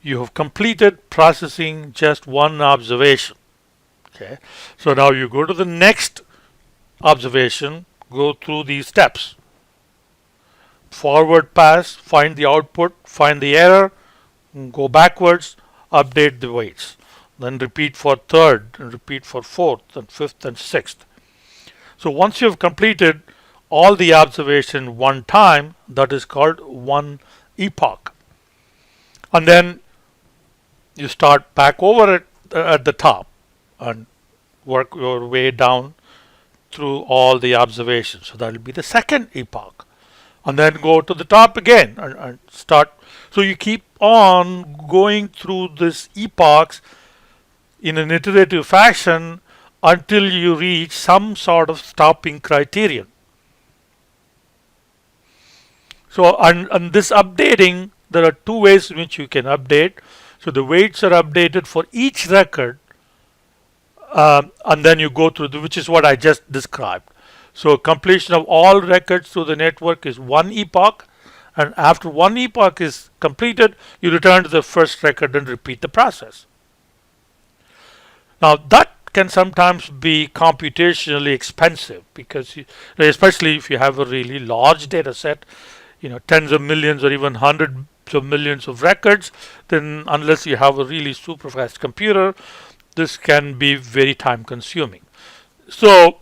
you have completed processing just one observation. Okay, so now you go to the next observation, go through these steps. Forward pass, find the output, find the error, go backwards, update the weights. Then repeat for third, and repeat for fourth, and fifth, and sixth. So once you have completed all the observation one time, that is called one epoch. And then you start back over at the top and work your way down through all the observations. So that will be the second epoch. And then go to the top again and start. So you keep on going through this epochs in an iterative fashion until you reach some sort of stopping criterion. So on this updating, there are two ways in which you can update. So the weights are updated for each record, and then you go through, which is what I just described. So completion of all records through the network is one epoch, and after one epoch is completed, you return to the first record and repeat the process. Now that can sometimes be computationally expensive because, especially if you have a really large data set, tens of millions or even hundreds of millions of records, then unless you have a really super fast computer, this can be very time consuming. So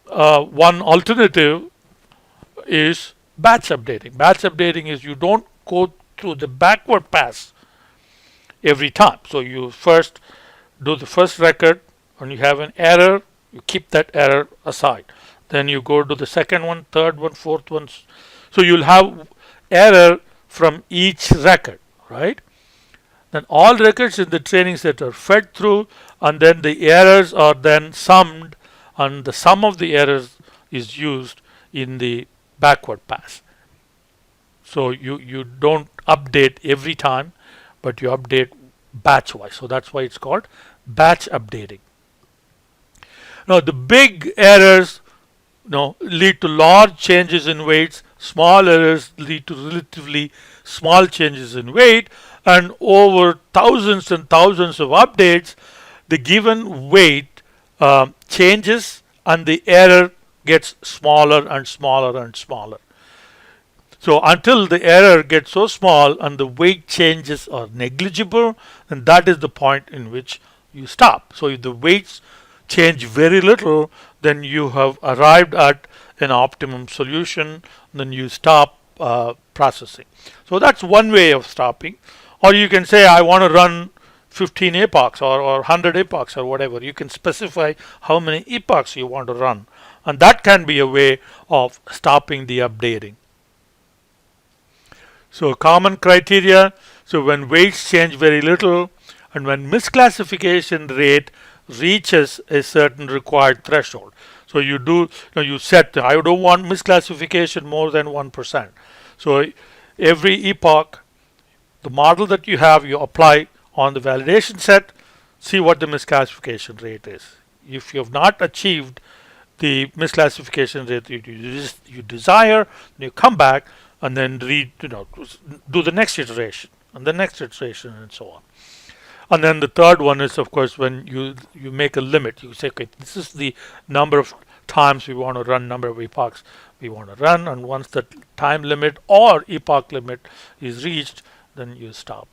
one alternative is batch updating. Batch updating is you don't go through the backward pass every time. So you first do the first record, and you have an error, you keep that error aside. Then you go to the second one, third one, fourth one. So you'll have error from each record, right? Then all records in the training set are fed through, and then the errors are then summed, and the sum of the errors is used in the backward pass. So you don't update every time, but you update batch wise. So that's why it's called batch updating. Now the big errors lead to large changes in weights, small errors lead to relatively small changes in weight, and over thousands and thousands of updates, the given weight changes and the error gets smaller and smaller and smaller. So until the error gets so small and the weight changes are negligible, then that is the point in which you stop. So if the weights change very little, then you have arrived at an optimum solution, then you stop processing. So that's one way of stopping. Or you can say, I want to run 15 epochs or 100 epochs or whatever. You can specify how many epochs you want to run. And that can be a way of stopping the updating. So common criteria, so when weights change very little and when misclassification rate reaches a certain required threshold. So you set, I don't want misclassification more than 1%. So every epoch, the model that you have, you apply on the validation set, see what the misclassification rate is. If you have not achieved the misclassification rate you desire, you come back and then do the next iteration and the next iteration and so on. And then the third one is, of course, when you make a limit. You say, okay, this is the number of times we want to run, number of epochs we want to run, and once the time limit or epoch limit is reached, then you stop.